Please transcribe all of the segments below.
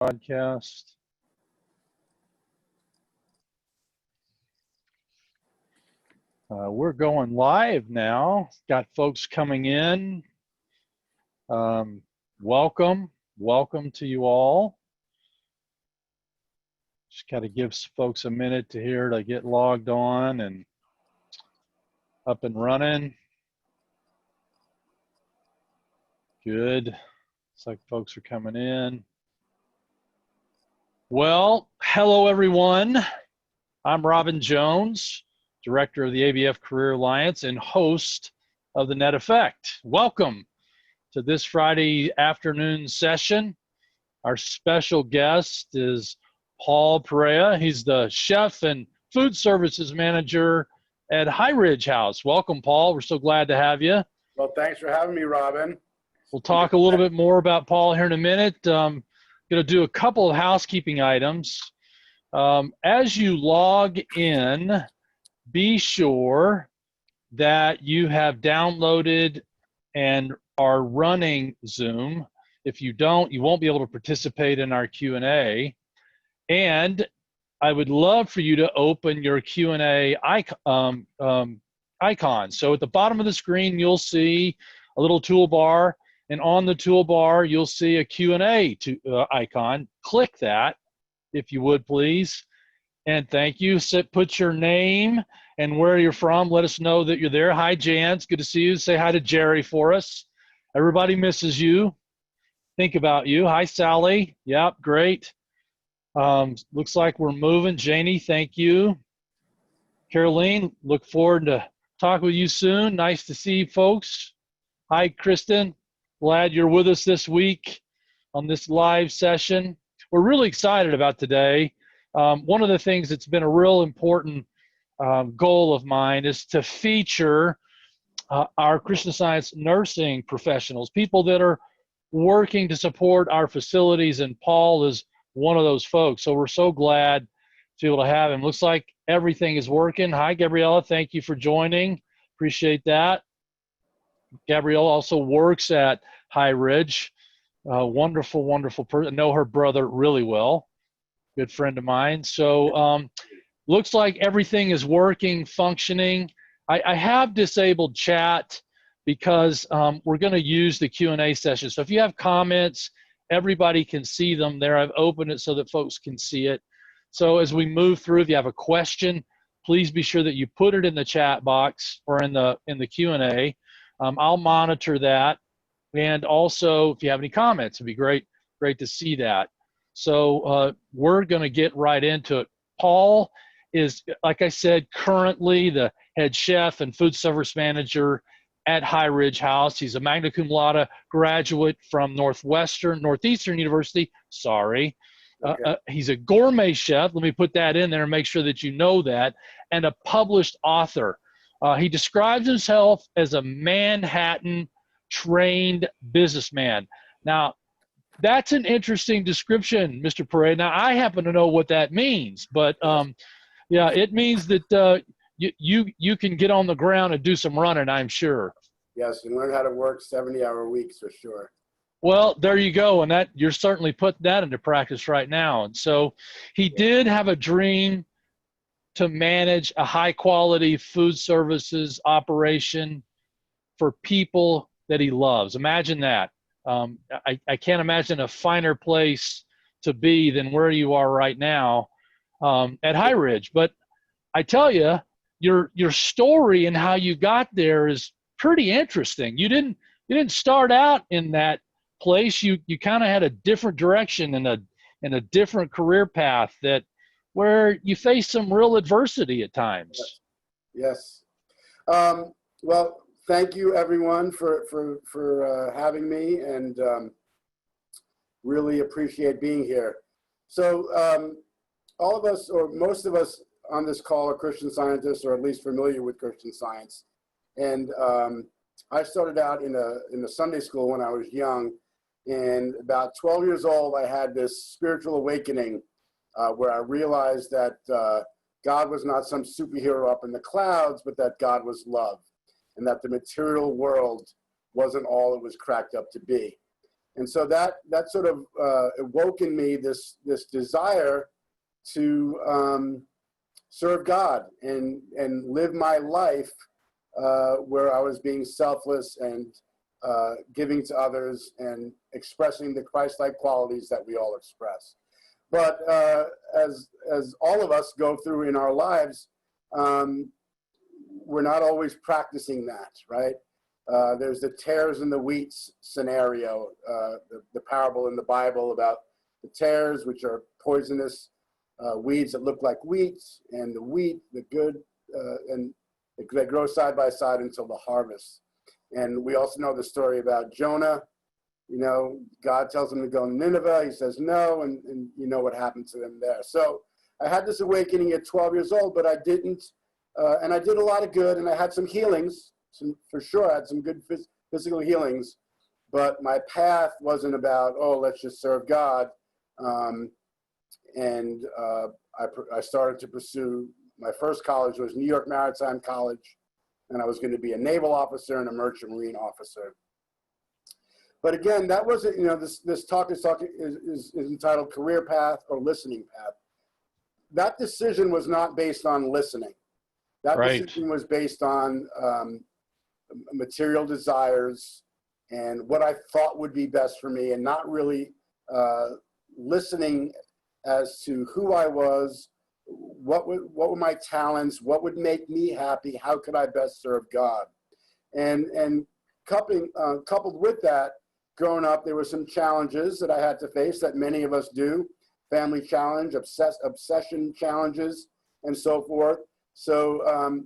Podcast. We're going live now. Got folks coming in. Welcome to you all. Just got to give folks a minute to get logged on and up and running. Good. Looks like folks are coming in. Well, hello everyone. I'm Robin Jones, Director of the ABF Career Alliance and host of the Net Effect. Welcome to this Friday afternoon session. Our special guest is Paul Perea. He's the chef and food services manager at High Ridge House. Welcome, Paul. We're so glad to have you. Well, thanks for having me, Robin. We'll talk a little bit more about Paul here in a minute. Going to do a couple of housekeeping items. As you log in, be sure that you have downloaded and are running Zoom. If you don't, you won't be able to participate in our Q&A. And I would love for you to open your Q&A icon. So at the bottom of the screen, you'll see a little toolbar. And on the toolbar, you'll see a Q&A icon. Click that, if you would, please. And thank you. Put your name and where you're from. Let us know that you're there. Hi, Jan. It's good to see you. Say hi to Jerry for us. Everybody misses you. Think about you. Hi, Sally. Yep, great. Looks like we're moving. Janie, thank you. Caroline, look forward to talking with you soon. Nice to see you, folks. Hi, Kristen. Glad you're with us this week on this live session. We're really excited about today. One of the things that's been a real important goal of mine is to feature our Christian Science nursing professionals, people that are working to support our facilities, and Paul is one of those folks. So we're so glad to be able to have him. Looks like everything is working. Hi, Gabriella. Thank you for joining. Appreciate that. Gabrielle also works at High Ridge. Wonderful, wonderful person. I know her brother really well. Good friend of mine. So looks like everything is working, functioning. I have disabled chat because we're going to use the Q&A session. So if you have comments, everybody can see them there. I've opened it so that folks can see it. So as we move through, if you have a question, please be sure that you put it in the chat box or in the Q&A. I'll monitor that, and also if you have any comments, it'd be great to see that. So we're going to get right into it. Paul is, like I said, currently the head chef and food service manager at High Ridge House. He's a magna cum laude graduate from Northeastern University. Sorry. Okay. He's a gourmet chef. Let me put that in there and make sure that you know that, and a published author. He describes himself as a Manhattan-trained businessman. Now, that's an interesting description, Mr. Perea. Now, I happen to know what that means, but yeah, it means that you can get on the ground and do some running, I'm sure. Yes, and learn how to work 70-hour weeks for sure. Well, there you go, and that you're certainly putting that into practice right now. And so he did have a dream to manage a high-quality food services operation for people that he loves. Imagine that. I can't imagine a finer place to be than where you are right now at High Ridge. But I tell you, your story and how you got there is pretty interesting. You didn't start out in that place. You kind of had a different direction and a different career path where you face some real adversity at times. Yes. Well, thank you everyone for having me, and really appreciate being here. So all of us, or most of us on this call, are Christian scientists, or at least familiar with Christian Science. And I started out in a Sunday school when I was young, and about 12 years old, I had this spiritual awakening where I realized that God was not some superhero up in the clouds, but that God was love, and that the material world wasn't all it was cracked up to be. And so that sort of awoke in me this desire to serve God and live my life where I was being selfless and giving to others and expressing the Christ-like qualities that we all express. But as all of us go through in our lives, we're not always practicing that, right? There's the tares and the wheats scenario, the parable in the Bible about the tares, which are poisonous weeds that look like wheat, and the wheat, the good, and they grow side by side until the harvest. And we also know the story about Jonah. You know, God tells him to go to Nineveh. He says no, and you know what happened to them there. So I had this awakening at 12 years old, but I didn't, and I did a lot of good, and I had some healings. For sure, I had some good physical healings, but my path wasn't about, oh, let's just serve God. I started to pursue, my first college was New York Maritime College, and I was going to be a naval officer and a merchant marine officer. But again, that wasn't, you know, this talk is entitled Career Path or Listening Path. That decision was not based on listening. That Right. decision was based on material desires and what I thought would be best for me, and not really listening as to who I was, what were my talents, what would make me happy, how could I best serve God. And coupled with that, growing up, there were some challenges that I had to face that many of us do, family challenge, obsession challenges, and so forth. So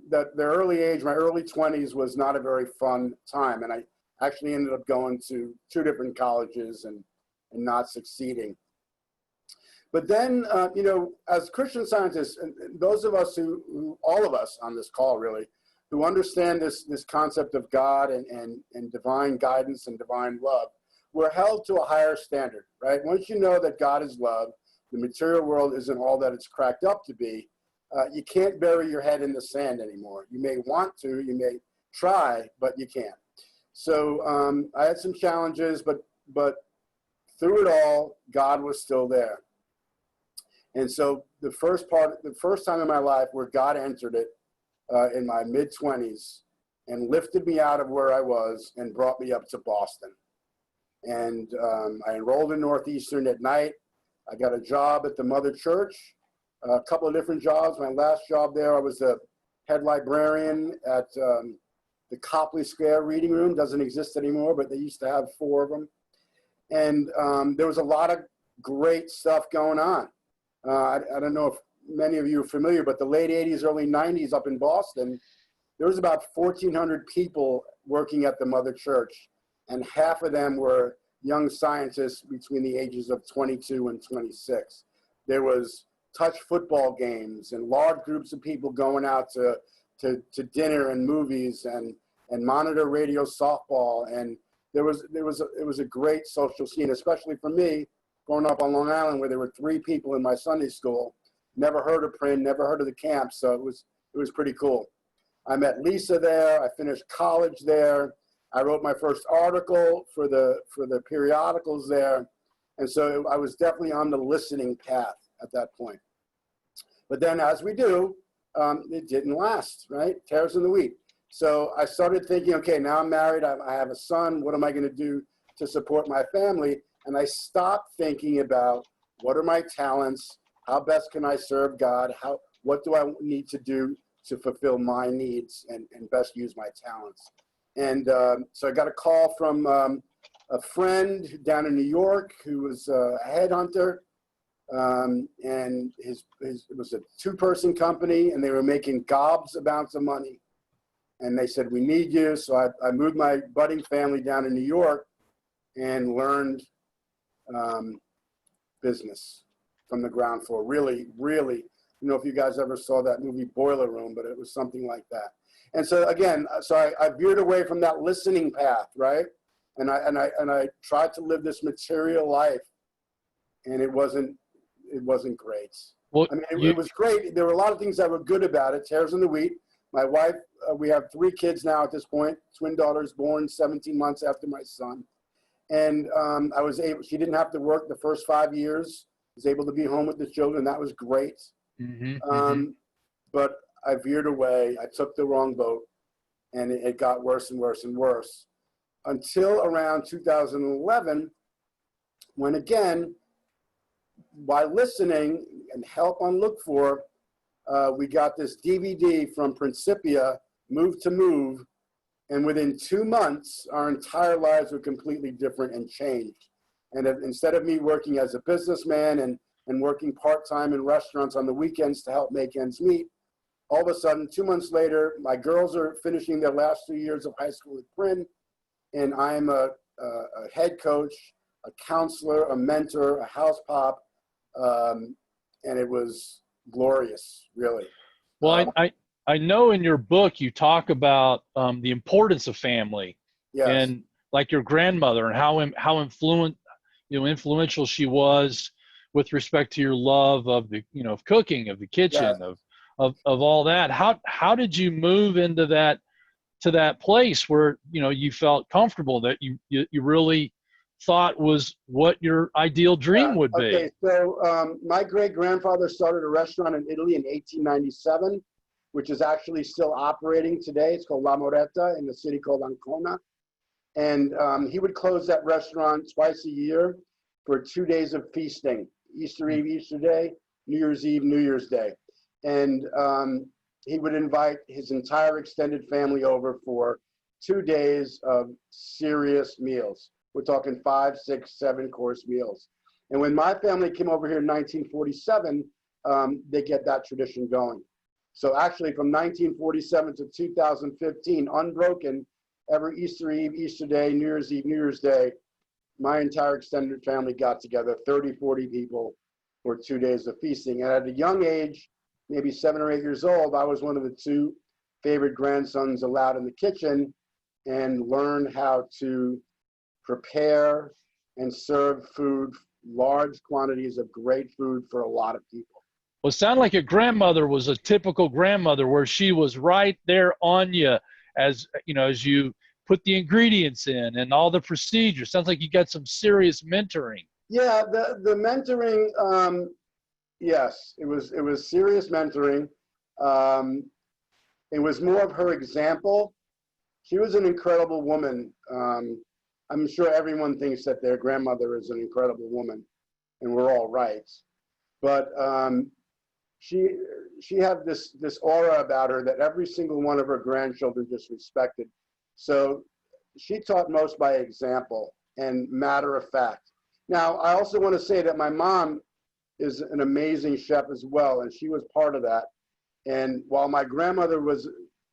the early age, my early 20s, was not a very fun time. And I actually ended up going to 2 different colleges and not succeeding. But then, you know, as Christian Scientists, and those of us who, all of us on this call really, who understand this concept of God and divine guidance and divine love, we're held to a higher standard, right? Once you know that God is love, the material world isn't all that it's cracked up to be, you can't bury your head in the sand anymore. You may want to, you may try, but you can't. So I had some challenges, but through it all, God was still there. And so the first time in my life where God entered it in my mid-20s and lifted me out of where I was and brought me up to Boston. And I enrolled in Northeastern at night. I got a job at the mother church, a couple of different jobs. My last job there, I was the head librarian at the Copley Square Reading Room. Doesn't exist anymore, but they used to have 4 of them. And there was a lot of great stuff going on. I don't know if many of you are familiar, but the late 80s, early 90s up in Boston, there was about 1,400 people working at the mother church, and half of them were young scientists between the ages of 22 and 26. There was touch football games and large groups of people going out to dinner and movies and monitor radio softball. And it was a great social scene, especially for me, growing up on Long Island, where there were 3 people in my Sunday school. Never heard of Prin, never heard of the camp, so it was pretty cool. I met Lisa there. I finished college there. I wrote my first article for the periodicals there, and so I was definitely on the listening path at that point. But then, as we do, it didn't last, right? Tares in the wheat. So I started thinking, okay, now I'm married. I have a son. What am I going to do to support my family? And I stopped thinking about what are my talents, how best can I serve God, what do I need to do to fulfill my needs and best use my talents. And so I got a call from a friend down in New York who was a headhunter, and it was a 2-person company, and they were making gobs amounts of money. And they said, we need you. So I moved my budding family down to New York and learned business from the ground floor. Really, really, I don't know if you guys ever saw that movie Boiler Room, but it was something like that. And so again, I veered away from that listening path, right? And I tried to live this material life, and it wasn't great. Well, I mean, it was great. There were a lot of things that were good about it. Tares in the wheat. My wife, we have 3 kids now at this point, twin daughters born 17 months after my son. And I was able, she didn't have to work the first 5 years, was able to be home with the children. That was great. But I veered away. I took the wrong boat, and it got worse and worse and worse until around 2011, when again, by listening and help on Look For, we got this DVD from Principia, Move to Move, and within 2 months, our entire lives were completely different and changed. And instead of me working as a businessman and working part-time in restaurants on the weekends to help make ends meet, all of a sudden, 2 months later, my girls are finishing their last 2 years of high school at Prin, and I'm a head coach, a counselor, a mentor, a house pop, and it was glorious, really. Well, I know in your book you talk about the importance of family, Yes. and like your grandmother and how influential she was with respect to your love of the of cooking, of the kitchen, Yes. of all that. How did you move into that place where you felt comfortable, that you really thought was what your ideal dream would be? Okay, so my great-grandfather started a restaurant in Italy in 1897, which is actually still operating today. It's called La Moretta in the city called Ancona. And he would close that restaurant twice a year for 2 days of feasting: Easter Eve, Easter Day, New Year's Eve, New Year's Day. And he would invite his entire extended family over for 2 days of serious meals. We're talking 5, 6, 7-course meals. And when my family came over here in 1947, they get that tradition going. So actually from 1947 to 2015, unbroken, every Easter Eve, Easter Day, New Year's Eve, New Year's Day, my entire extended family got together, 30, 40 people, for 2 days of feasting. And at a young age, maybe 7 or 8 years old, I was one of the 2 favorite grandsons allowed in the kitchen and learned how to prepare and serve food, large quantities of great food for a lot of people. Well, it sounded like your grandmother was a typical grandmother, where she was right there on you as you put the ingredients in and all the procedures. Sounds like you got some serious mentoring. Yeah, the mentoring, yes, it was serious mentoring. It was more of her example. She was an incredible woman. I'm sure everyone thinks that their grandmother is an incredible woman, and we're all right. But she had this aura about her that every single one of her grandchildren just respected. So she taught most by example and matter of fact. Now, I also want to say that my mom is an amazing chef as well, and she was part of that. And while my grandmother was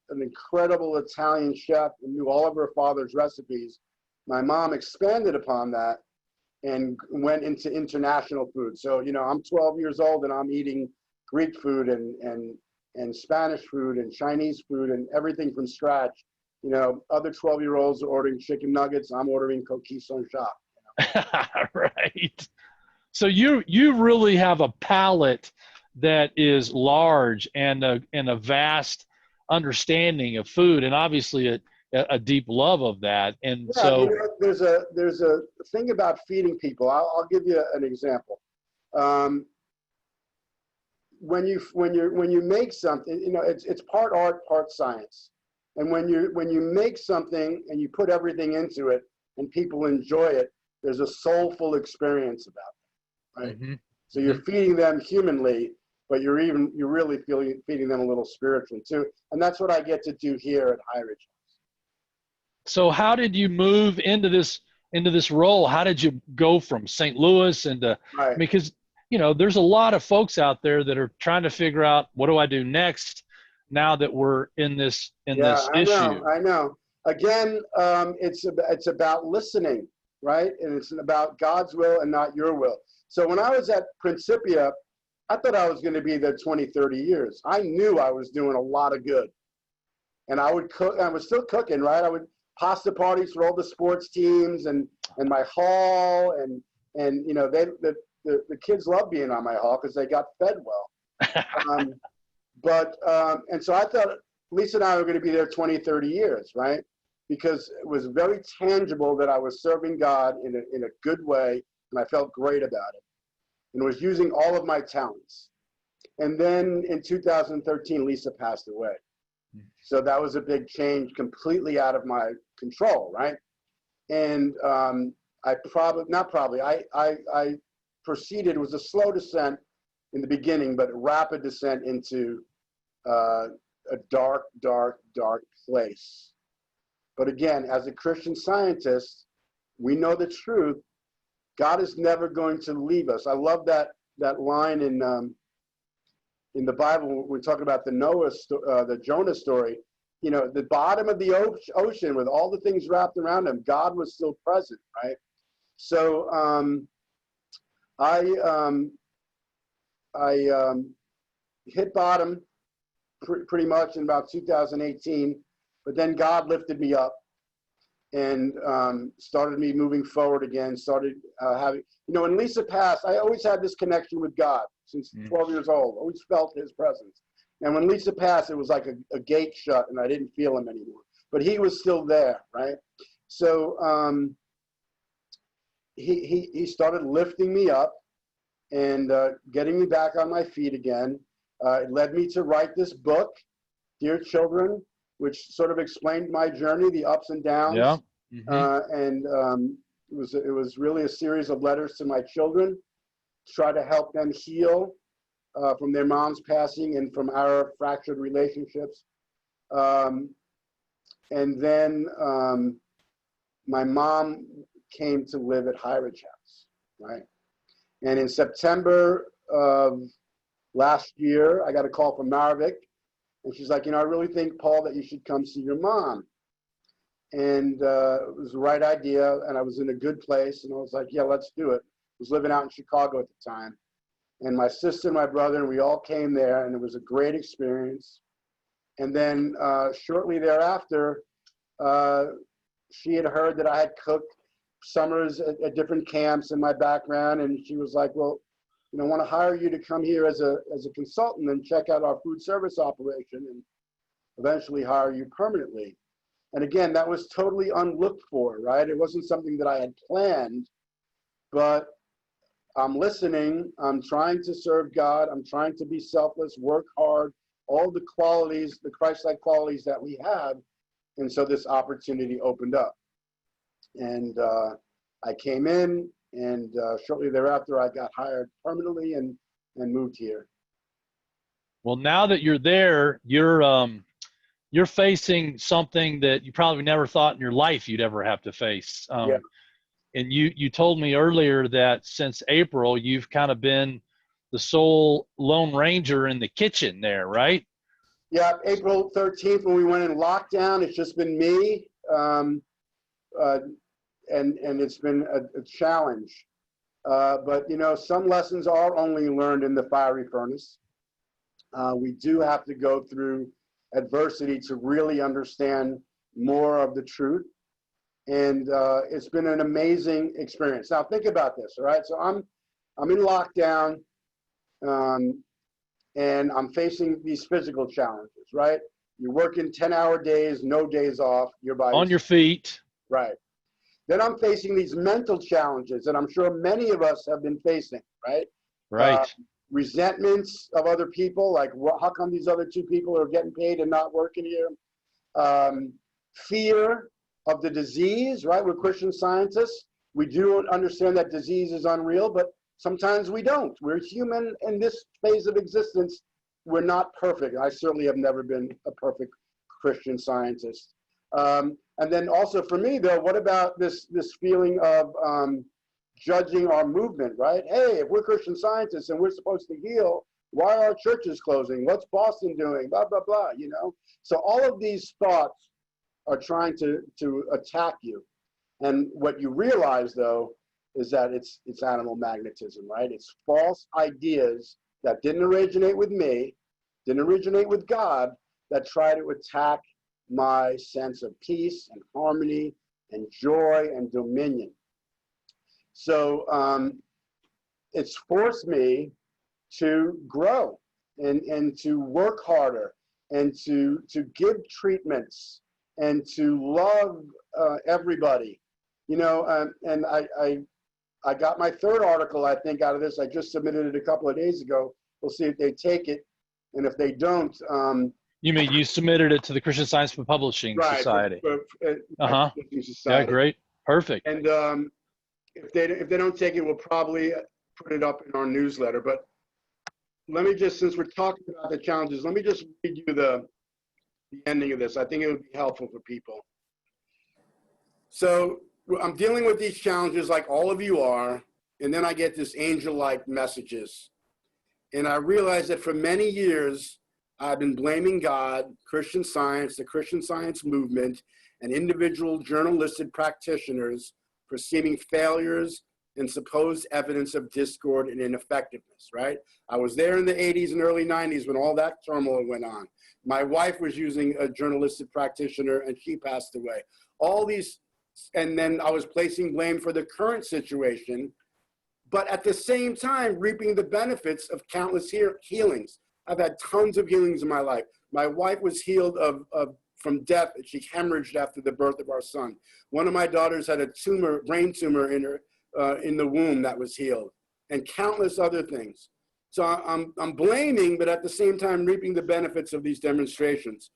an incredible Italian chef and knew all of her father's recipes, my mom expanded upon that and went into international food. So, I'm 12 years old and I'm eating Greek food and Spanish food and Chinese food and everything from scratch. Other 12-year-olds are ordering chicken nuggets. I'm ordering coquille Saint-Jacques. Right. So you really have a palate that is large and a vast understanding of food, and obviously a deep love of that. And yeah, so there's a thing about feeding people. I'll give you an example. When you make something, it's part art, part science. And when you make something and you put everything into it and people enjoy it, there's a soulful experience about it, right? Mm-hmm. So you're feeding them humanly, but you're really feeding them a little spiritually too. And that's what I get to do here at High Ridge. So how did you move into this role? How did you go from St. Louis right. Because there's a lot of folks out there that are trying to figure out, what do I do next now that we're in this issue? I know. Again, it's about listening, right? And it's about God's will and not your will. So when I was at Principia, I thought I was going to be there 20, 30 years. I knew I was doing a lot of good. And I would cook, I was still cooking, right? I would pasta parties for all the sports teams and my hall, and the kids loved being on my hall because they got fed well. And so I thought Lisa and I were going to be there 20, 30 years, right? because it was very tangible that I was serving God in a good way, and I felt great about it, and was using all of my talents. And then in 2013, Lisa passed away. So that was a big change, completely out of my control, right? And I proceeded, it was a slow descent in the beginning, but a rapid descent into a dark, dark, dark place. But again, as a Christian Scientist, we know the truth. God is never going to leave us. I love that line in the Bible when we talk about the Jonah story. You know, the bottom of the ocean with all the things wrapped around him, God was still present, right? So I hit bottom pretty much in about 2018, but then God lifted me up and started me moving forward again, started having, you know, when Lisa passed, I always had this connection with God since 12 years old, always felt his presence. And when Lisa passed, it was like a gate shut and I didn't feel him anymore, but he was still there, right? So he started lifting me up and getting me back on my feet again. It led me to write this book, Dear Children, which sort of explained my journey, the ups and downs. Yeah. Mm-hmm. It was really a series of letters to my children to try to help them heal from their mom's passing and from our fractured relationships. And then my mom came to live at High Ridge House, right? And in September of last year, I got a call from Maravik, and she's like, you know, I really think, Paul, that you should come see your mom. And it was the right idea, and I was in a good place, and I was like, yeah, let's do it. I was living out in Chicago at the time. And my sister and my brother, and we all came there, and it was a great experience. And then shortly thereafter, she had heard that I had cooked summers at different camps in my background, and she was like, well, you know, I want to hire you to come here as a consultant and check out our food service operation and eventually hire you permanently. And again, that was totally unlooked for, right? It wasn't something that I had planned, but I'm listening. I'm trying to serve God. I'm trying to be selfless, work hard, all the qualities, the Christ-like qualities that we have. And so this opportunity opened up. And I came in, and shortly thereafter, I got hired permanently and moved here. Well, now that you're there, you're facing something that you probably never thought in your life you'd ever have to face. Yeah. And you told me earlier that since April, you've kind of been the sole Lone Ranger in the kitchen there, right? Yeah, April 13th, when we went in lockdown, it's just been me. And it's been a challenge. But, you know, some lessons are only learned in the fiery furnace. We do have to go through adversity to really understand more of the truth. And it's been an amazing experience. Now, think about this, all right? So I'm in lockdown, and I'm facing these physical challenges, right? You're working 10-hour days, no days off. You're by on your feet. Right. Then I'm facing these mental challenges that I'm sure many of us have been facing, right? Right. Resentments of other people, like how come these other two people are getting paid and not working here? Fear of the disease, right? We're Christian Scientists. We do understand that disease is unreal, but sometimes we don't. We're human in this phase of existence. We're not perfect. I certainly have never been a perfect Christian Scientist. And then also for me, though, what about this feeling of judging our movement, right? Hey, if we're Christian Scientists and we're supposed to heal, why are our churches closing? What's Boston doing? Blah, blah, blah, you know? So all of these thoughts are trying to attack you. And what you realize, though, is that it's animal magnetism, right? It's false ideas that didn't originate with me, didn't originate with God, that try to attack my sense of peace and harmony and joy and dominion. So it's forced me to grow and to work harder and to give treatments and to love everybody. You know, and I got my third article, I think, out of this. I just submitted it a couple of days ago. We'll see if they take it. And if they don't, you mean you submitted it to the Christian Science Publishing right, Society? Publishing Society. Yeah, great, perfect. And if they don't take it, we'll probably put it up in our newsletter. But let me just, since we're talking about the challenges, let me just read you the ending of this. I think it would be helpful for people. So I'm dealing with these challenges like all of you are, and then I get this angel-like messages. And I realized that for many years, I've been blaming God, Christian Science, the Christian Science movement, and individual journalistic practitioners for seeming failures and supposed evidence of discord and ineffectiveness, right? I was there in the 80s and early 90s when all that turmoil went on. My wife was using a journalistic practitioner and she passed away. All these, and then I was placing blame for the current situation, but at the same time, reaping the benefits of countless healings. I've had tons of healings in my life. My wife was healed from death. She hemorrhaged after the birth of our son. One of my daughters had a tumor, brain tumor in her, in the womb that was healed, and countless other things. So I'm blaming, but at the same time, reaping the benefits of these demonstrations.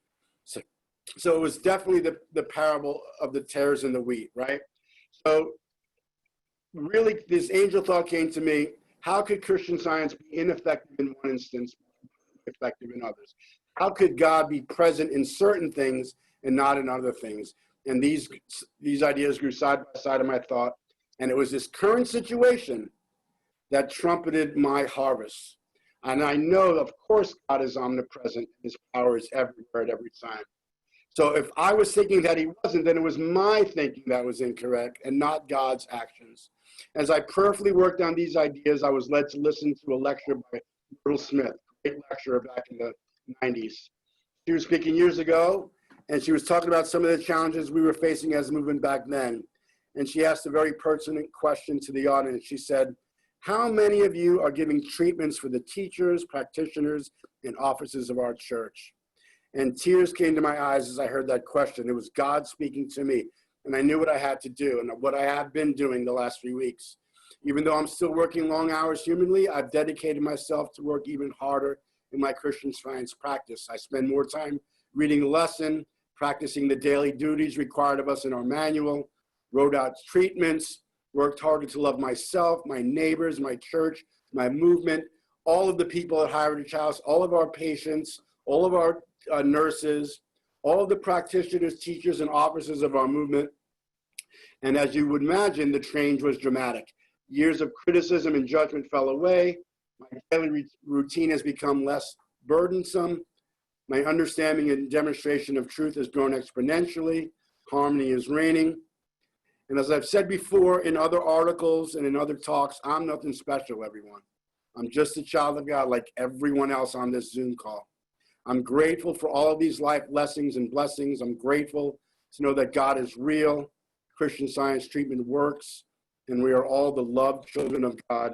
So it was definitely the parable of the tares and the wheat, right? So really, this angel thought came to me: how could Christian Science be ineffective in one instance, effective in others? How could God be present in certain things and not in other things? And these ideas grew side by side in my thought. And it was this current situation that trumpeted my harvest. And I know, of course, God is omnipresent. His power is everywhere at every time. So if I was thinking that he wasn't, then it was my thinking that was incorrect and not God's actions. As I prayerfully worked on these ideas, I was led to listen to a lecture by Myrtle Smith, a great lecturer back in the 90s. She was speaking years ago, and she was talking about some of the challenges we were facing as a movement back then. And she asked a very pertinent question to the audience. She said, how many of you are giving treatments for the teachers, practitioners, and officers of our church? And tears came to my eyes as I heard that question. It was God speaking to me, and I knew what I had to do and what I have been doing the last few weeks. Even though I'm still working long hours humanly, I've dedicated myself to work even harder in my Christian Science practice. I spend more time reading the lesson, practicing the daily duties required of us in our manual, wrote out treatments, worked harder to love myself, my neighbors, my church, my movement, all of the people at Heritage House, all of our patients, all of our nurses, all of the practitioners, teachers, and officers of our movement. And as you would imagine, the change was dramatic. Years of criticism and judgment fell away. My daily routine has become less burdensome. My understanding and demonstration of truth has grown exponentially. Harmony is reigning. And as I've said before in other articles and in other talks, I'm nothing special, everyone. I'm just a child of God like everyone else on this Zoom call. I'm grateful for all of these life lessons and blessings. I'm grateful to know that God is real, Christian Science treatment works, and we are all the loved children of God,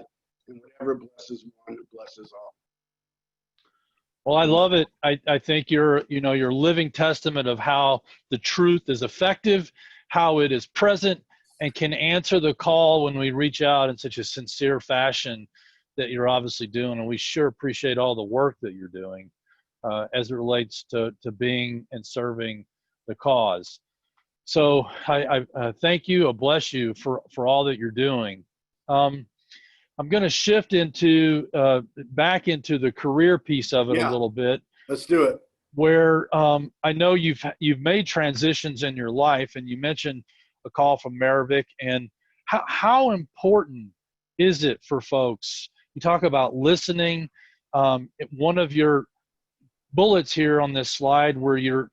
and whatever blesses one blesses all. Well, I love it. I think you're a living testament of how the truth is effective, how it is present, and can answer the call when we reach out in such a sincere fashion that you're obviously doing. And we sure appreciate all the work that you're doing as it relates to being and serving the cause. So I thank you, I bless you for all that you're doing. I'm going to shift into back into the career piece of it a little bit. Let's do it. Where I know you've made transitions in your life, and you mentioned a call from Maravik, and how important is it for folks? You talk about listening. One of your bullets here on this slide where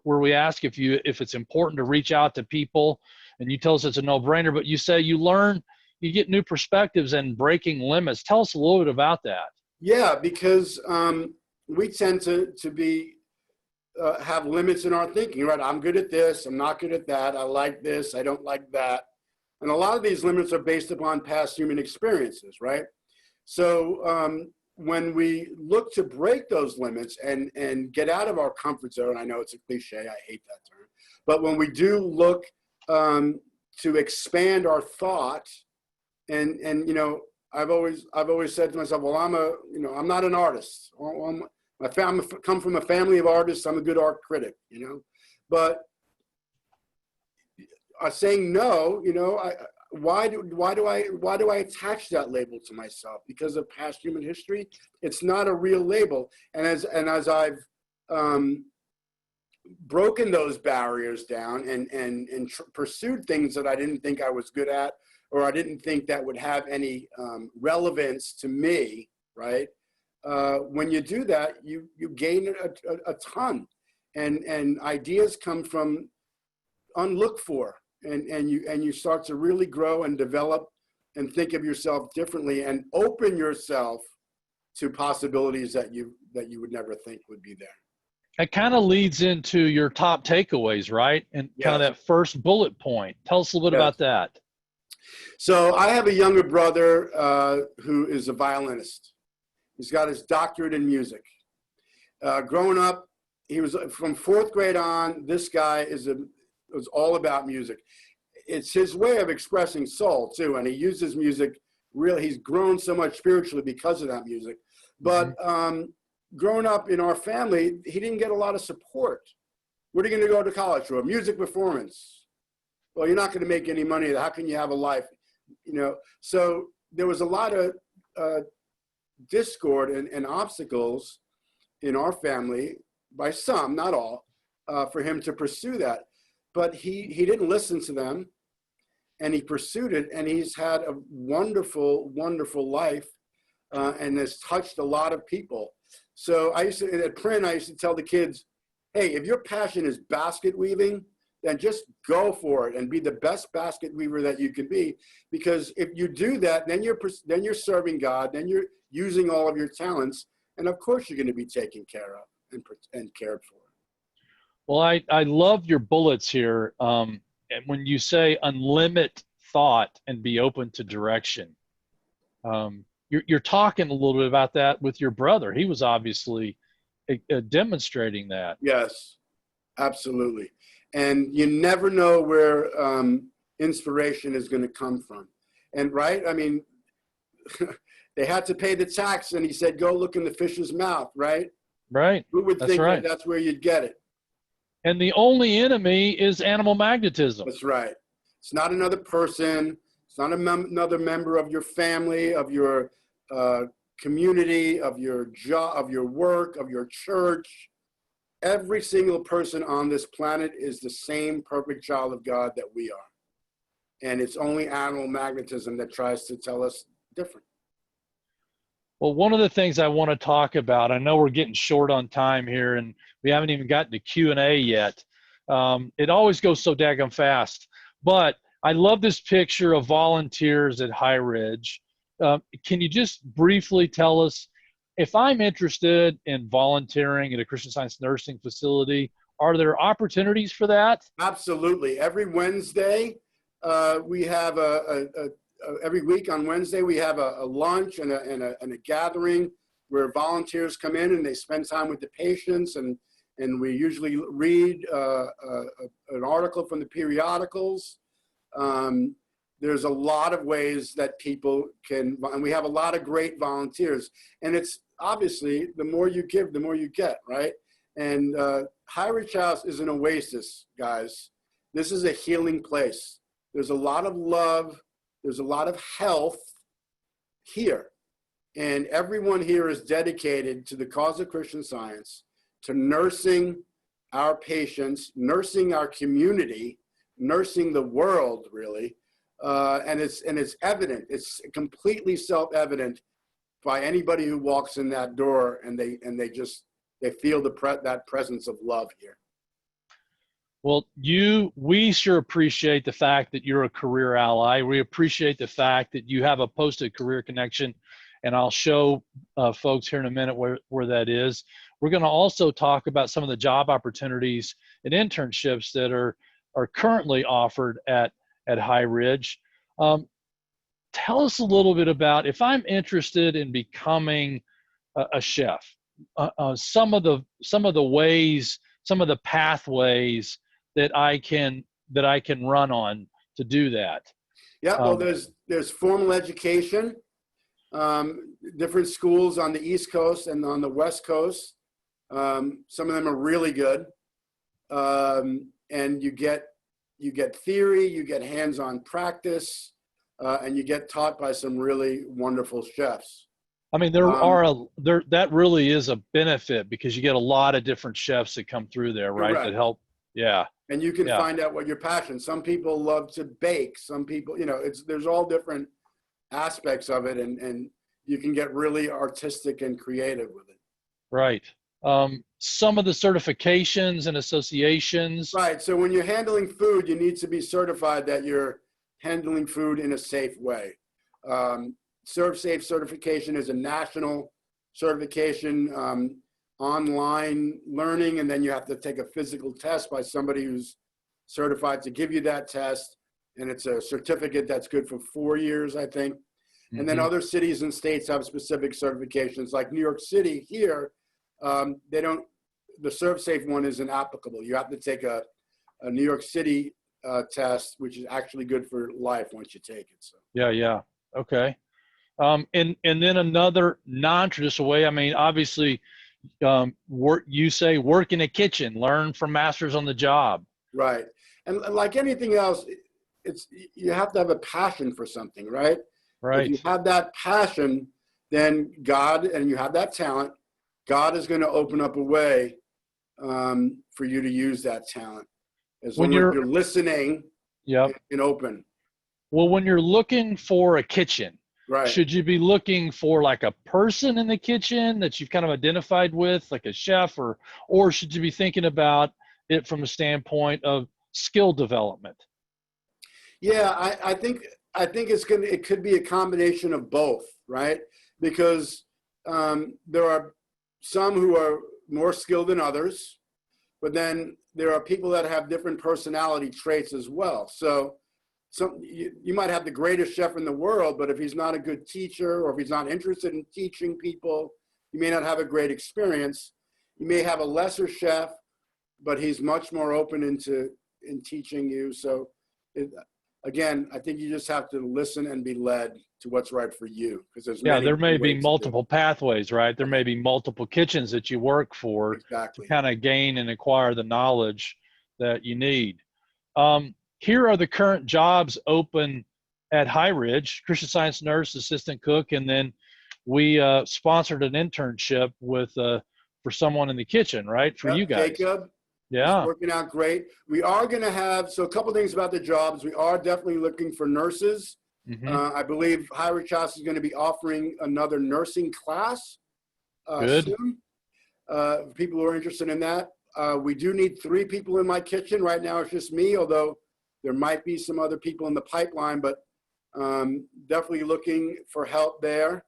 we ask if it's important to reach out to people, and you tell us it's a no-brainer, but you say you get new perspectives and breaking limits. Tell us a little bit about that. Yeah, because we tend to have limits in our thinking, right? I'm good at this, I'm not good at that, I like this, I don't like that. And a lot of these limits are based upon past human experiences, right? So when we look to break those limits and get out of our comfort zone, I know it's a cliche, I hate that term, But when we do look to expand our thought, and you know, I've always said to myself, well, I'm not an artist. I come from a family of artists. I'm a good art critic, you know, but saying no, you know, why do I attach that label to myself? Because of past human history? It's not a real label. And as I've broken those barriers down and pursued things that I didn't think I was good at, or I didn't think that would have any relevance to me, right? When you do that, you gain a ton, and ideas come from unlooked for, and you start to really grow and develop and think of yourself differently and open yourself to possibilities that you would never think would be there. It kind of leads into your top takeaways, right? And kind of that first bullet point. Tell us a little bit about that. So I have a younger brother who is a violinist. He's got his doctorate in music. Growing up, he was from 4th grade on. This guy was all about music. It's his way of expressing soul too, and he uses music. Really, he's grown so much spiritually because of that music. But growing up in our family, he didn't get a lot of support. What are you going to go to college for? A music performance? Well, you're not going to make any money. How can you have a life? You know, so there was a lot of discord and obstacles in our family, by some, not all, for him to pursue that. But he didn't listen to them, and he pursued it, and he's had a wonderful, wonderful life, and has touched a lot of people. So at Print, I used to tell the kids, hey, if your passion is basket weaving, then just go for it and be the best basket weaver that you can be. Because if you do that, then you're serving God, then you're using all of your talents, and of course you're going to be taken care of and cared for. Well, I love your bullets here. And when you say unlimit thought and be open to direction, you're talking a little bit about that with your brother. He was obviously demonstrating that. Yes, absolutely. And you never know where inspiration is going to come from. And right, I mean, they had to pay the tax, and he said, go look in the fish's mouth, right? Right. Who would think that that's where you'd get it? And the only enemy is animal magnetism. That's right. It's not another person. It's not another member of your family, of your community, of your job, of your work, of your church. Every single person on this planet is the same perfect child of God that we are. And it's only animal magnetism that tries to tell us different. Well, one of the things I want to talk about, I know we're getting short on time here, and we haven't even gotten to Q&A yet. It always goes so daggone fast. But I love this picture of volunteers at High Ridge. Can you just briefly tell us, if I'm interested in volunteering at a Christian Science nursing facility, are there opportunities for that? Absolutely. Every Wednesday, we have every week on Wednesday, we have a lunch and a gathering where volunteers come in and they spend time with the patients, and we usually read an article from the periodicals. There's a lot of ways that people can, and we have a lot of great volunteers. And it's obviously, the more you give, the more you get, right? And High Ridge House is an oasis, guys. This is a healing place. There's a lot of love. There's a lot of health here. And everyone here is dedicated to the cause of Christian Science, to nursing our patients, nursing our community, nursing the world, really. And it's evident. It's completely self-evident by anybody who walks in that door, and they feel that presence of love here. Well, we sure appreciate the fact that you're a career ally. We appreciate the fact that you have a posted career connection, and I'll show folks here in a minute where that is. We're going to also talk about some of the job opportunities and internships that are currently offered at High Ridge. Tell us a little bit about, if I'm interested in becoming a chef, some of the ways, some of the pathways that I can run on to do that? Yeah, well, there's formal education, different schools on the East Coast and on the West Coast. Some of them are really good, and you get theory, you get hands-on practice, and you get taught by some really wonderful chefs. I mean, that really is a benefit because you get a lot of different chefs that come through there, right? Correct. That help. Yeah. And you can find out what your passion. Some people love to bake. Some people, there's all different aspects of it, and you can get really artistic and creative with it. Right. Some of the certifications and associations. Right. So when you're handling food, you need to be certified that you're handling food in a safe way. ServSafe certification is a national certification, online learning, and then you have to take a physical test by somebody who's certified to give you that test. And it's a certificate that's good for 4 years, I think. And then other cities and states have specific certifications, like New York City here. The ServSafe one isn't applicable. You have to take a New York City test, which is actually good for life once you take it. So. Yeah. Okay. And then another non-traditional way, I mean, obviously, work in a kitchen, learn from masters on the job. Right. And like anything else, you have to have a passion for something, right? Right. If you have that passion, then and you have that talent, God is going to open up a way for you to use that talent. As long as you're listening and open. Well, when you're looking for a kitchen, right, should you be looking for like a person in the kitchen that you've kind of identified with, like a chef, or should you be thinking about it from a standpoint of skill development? Yeah, I think it could be a combination of both, right? Because there are some who are more skilled than others, but then there are people that have different personality traits as well. So you might have the greatest chef in the world, but if he's not a good teacher, or if he's not interested in teaching people, you may not have a great experience. You may have a lesser chef, but he's much more open in teaching you. So again, I think you just have to listen and be led to what's right for you, because there may be multiple pathways, right? There may be multiple kitchens that you work for to kind of gain and acquire the knowledge that you need. Here are the current jobs open at High Ridge: Christian Science nurse, assistant cook, and then we sponsored an internship for someone in the kitchen, right? For you guys. Jacob. Yeah. It's working out great. We are going to have, a couple things about the jobs. We are definitely looking for nurses. I believe High Ridge House is going to be offering another nursing class soon. People who are interested in that. We do need 3 people in my kitchen. Right now it's just me, although there might be some other people in the pipeline, but definitely looking for help there.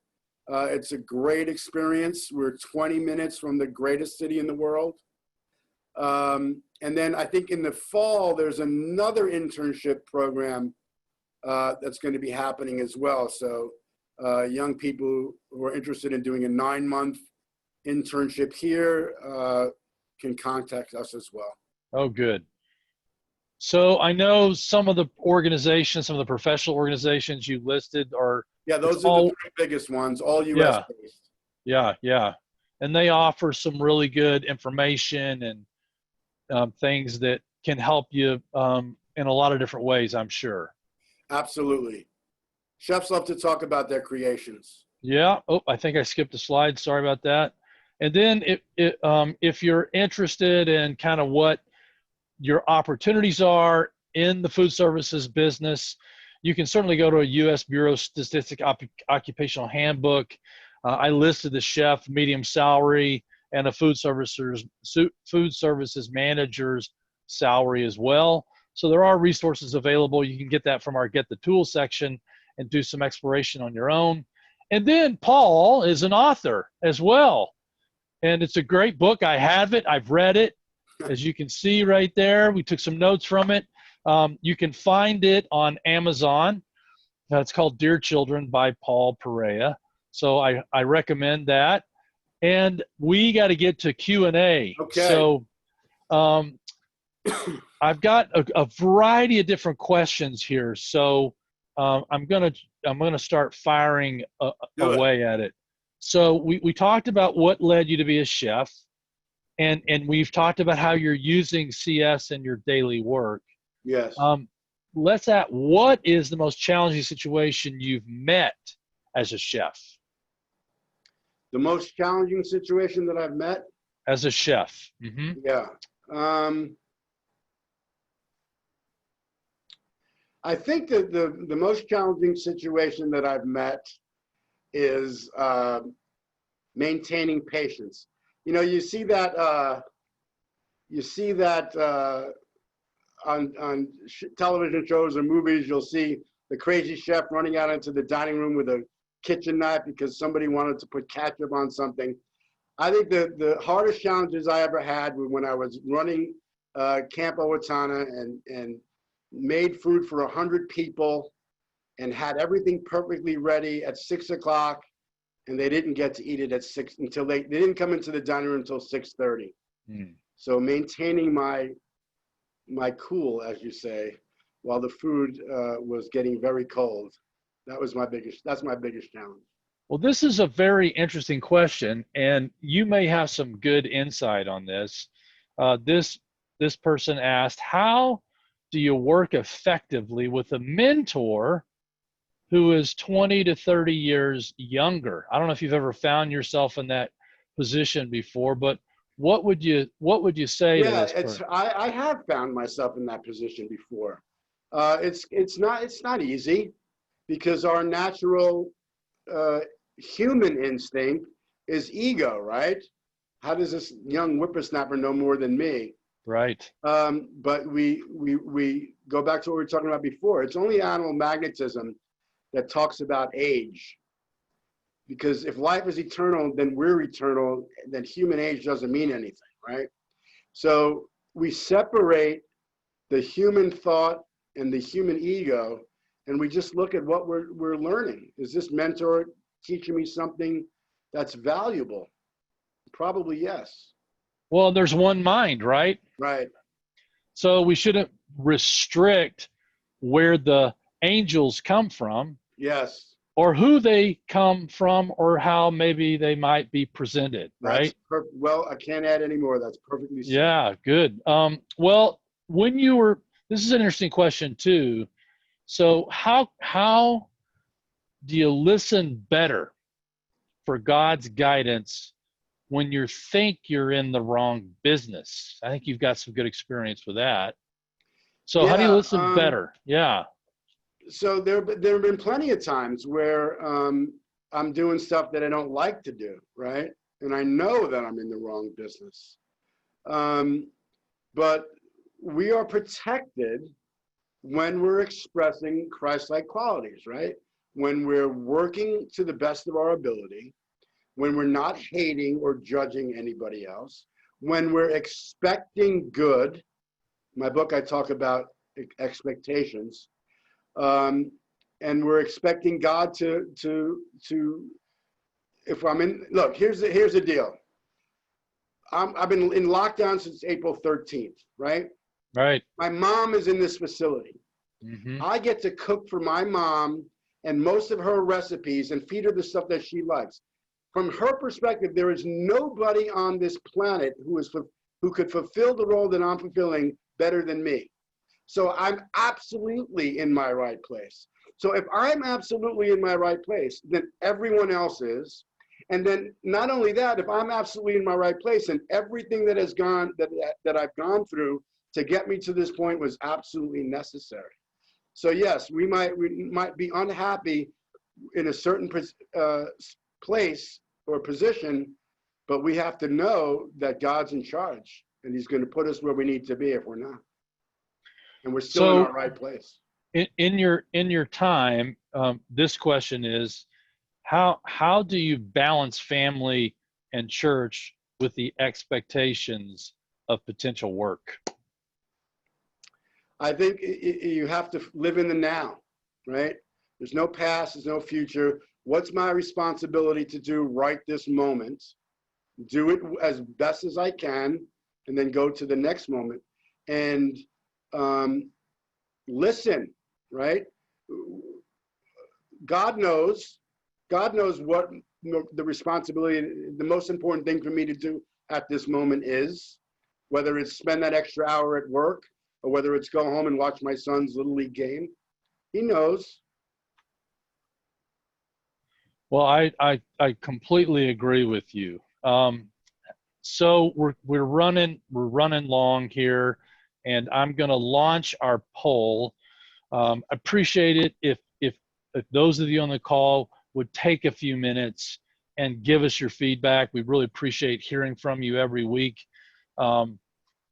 It's a great experience. We're 20 minutes from the greatest city in the world. And then I think in the fall, there's another internship program that's going to be happening as well. So young people who are interested in doing a 9-month internship here can contact us as well. Oh, good. So I know some of the organizations, some of the professional organizations you listed are. Yeah, those are the 3 biggest ones, all U.S. based. Yeah. And they offer some really good information and things that can help you in a lot of different ways, I'm sure. Absolutely. Chefs love to talk about their creations. Yeah. Oh, I think I skipped a slide. Sorry about that. And then if you're interested in kind of what your opportunities are in the food services business, you can certainly go to a U.S. Bureau of Statistics occupational handbook. I listed the chef medium salary and a food services manager's salary as well. So there are resources available. You can get that from our Get the Tools section and do some exploration on your own. And then Paul is an author as well. And it's a great book. I have it. I've read it. As you can see right there, we took some notes from it. You can find it on Amazon. It's called Dear Children by Paul Perea. So I recommend that. And we got to get to Q&A. Okay. So I've got a variety of different questions here, so I'm gonna start firing Do it. away at it. So we talked about what led you to be a chef, and we've talked about how you're using CS in your daily work. Yes. Let's ask, what is the most challenging situation you've met as a chef? The most challenging situation that I've met? As a chef. Mm-hmm. Yeah. I think that the most challenging situation that I've met is maintaining patience. You know, you see that on television shows or movies. You'll see the crazy chef running out into the dining room with a kitchen knife because somebody wanted to put ketchup on something. I think the hardest challenges I ever had were when I was running Camp Owatonna and made food for 100 people and had everything perfectly ready at 6 o'clock, and they didn't get to eat it at 6 until they didn't come into the dining room until 6:30. So maintaining my cool, as you say, while the food was getting very cold, that's my biggest challenge. Well, this is a very interesting question, and you may have some good insight on this. This person asked, how do you work effectively with a mentor who is 20 to 30 years younger? I don't know if you've ever found yourself in that position before, but what would you say to this person? I have found myself in that position before. It's not easy, because our natural human instinct is ego, right? How does this young whippersnapper know more than me? Right. But we go back to what we were talking about before. It's only animal magnetism that talks about age. Because if life is eternal, then we're eternal, then human age doesn't mean anything, right? So we separate the human thought and the human ego, and we just look at what we're learning. Is this mentor teaching me something that's valuable? Probably yes. Well, there's one mind, right? Right. So we shouldn't restrict where the angels come from. Yes. Or who they come from, or how maybe they might be presented, right? Well, I can't add any more. That's perfectly said. Yeah, good. Well, this is an interesting question too. So how do you listen better for God's guidance when you think you're in the wrong business? I think you've got some good experience with that. So how do you listen better? Yeah. So there have been plenty of times where I'm doing stuff that I don't like to do, right? And I know that I'm in the wrong business. But we are protected when we're expressing Christ-like qualities, right? When we're working to the best of our ability, when we're not hating or judging anybody else, when we're expecting good. In my book, I talk about expectations. And we're expecting God to if I'm in, look, here's the deal. I've been in lockdown since April 13th, right? Right. My mom is in this facility. Mm-hmm. I get to cook for my mom and most of her recipes and feed her the stuff that she likes. From her perspective, there is nobody on this planet who could fulfill the role that I'm fulfilling better than me. So I'm absolutely in my right place. So if I'm absolutely in my right place, then everyone else is. And then not only that, if I'm absolutely in my right place, and everything that has gone that I've gone through to get me to this point was absolutely necessary. So yes, we might be unhappy in a certain place or position, but we have to know that God's in charge, and He's going to put us where we need to be if we're not. And we're still in our right place. In your time, this question is, how do you balance family and church with the expectations of potential work? I think you have to live in the now, right? There's no past, there's no future. What's my responsibility to do right this moment? Do it as best as I can, and then go to the next moment. And listen, right? God knows what the responsibility, the most important thing for me to do at this moment is, whether it's spend that extra hour at work or whether it's go home and watch my son's Little League game. He knows. Well, I completely agree with you. So we're running long here, and I'm going to launch our poll. Appreciate it if those of you on the call would take a few minutes and give us your feedback. We really appreciate hearing from you every week.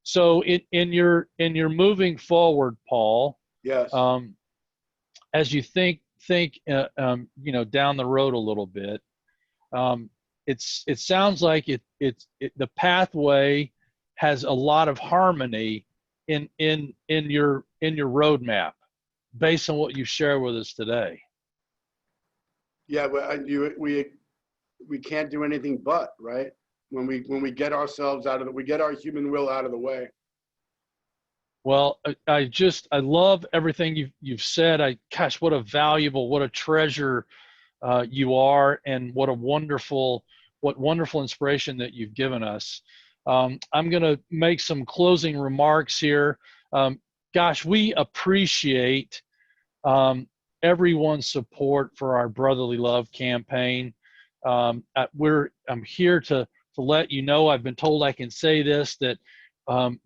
So in your moving forward, Paul. Yes. As you think down the road a little bit, it sounds like the pathway has a lot of harmony in your roadmap based on what you share with us today. Yeah, we can't do anything but, right? When we get ourselves we get our human will out of the way. Well, I love everything you've said. Gosh, what a treasure you are, and what wonderful inspiration that you've given us. I'm going to make some closing remarks here. Gosh, we appreciate everyone's support for our Brotherly Love campaign. I'm here to let you know, I've been told I can say this, that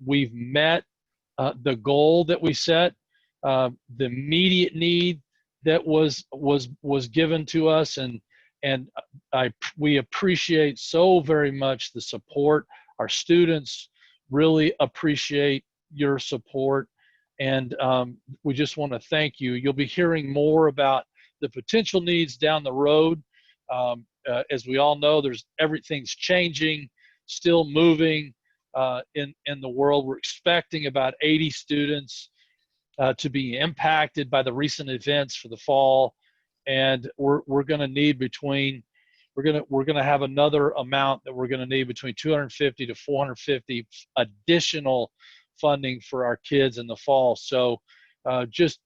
we've met the goal that we set, the immediate need that was given to us, and we appreciate so very much the support. Our students really appreciate your support, and we just want to thank you. You'll be hearing more about the potential needs down the road. As we all know, everything's changing, still moving in the world. We're expecting about 80 students to be impacted by the recent events for the fall, and we're going to need we're going to have another amount that we're going to need between 250 to 450 additional funding for our kids in the fall. So just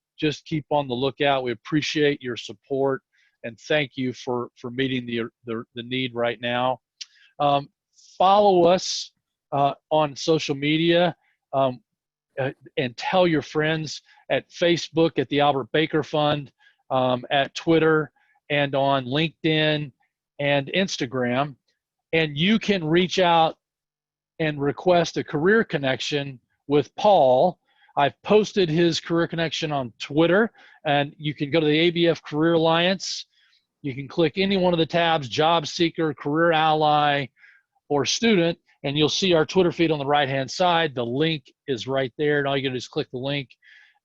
keep on the lookout. We appreciate your support, and thank you for meeting the need right now. Follow us on social media, and tell your friends at Facebook at the Albert Baker Fund, at Twitter, and on LinkedIn and Instagram. And you can reach out and request a career connection with Paul. I've posted his career connection on Twitter, and you can go to the ABF Career Alliance. You can click any one of the tabs, Job Seeker, Career Ally, or Student, and you'll see our Twitter feed on the right-hand side. The link is right there, and all you gotta do is click the link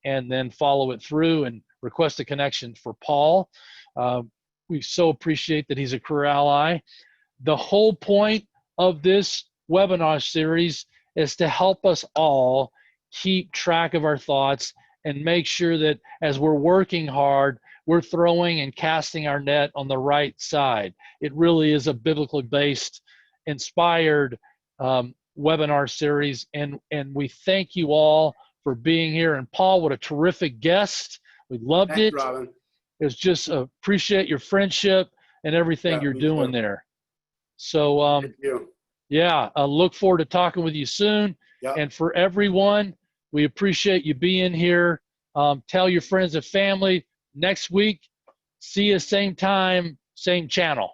and then follow it through and request a connection for Paul. We so appreciate that he's a career ally. The whole point of this webinar series is to help us all keep track of our thoughts and make sure that as we're working hard, we're throwing and casting our net on the right side. It really is a biblically based, inspired webinar series, and we thank you all for being here. And Paul, what a terrific guest. We loved Thanks, it. Robin. It was just appreciate your friendship and everything you're doing there. So Thank you. yeah, I look forward to talking with you soon. Yep. And for everyone, we appreciate you being here. Tell your friends and family. Next week, see you same time, same channel.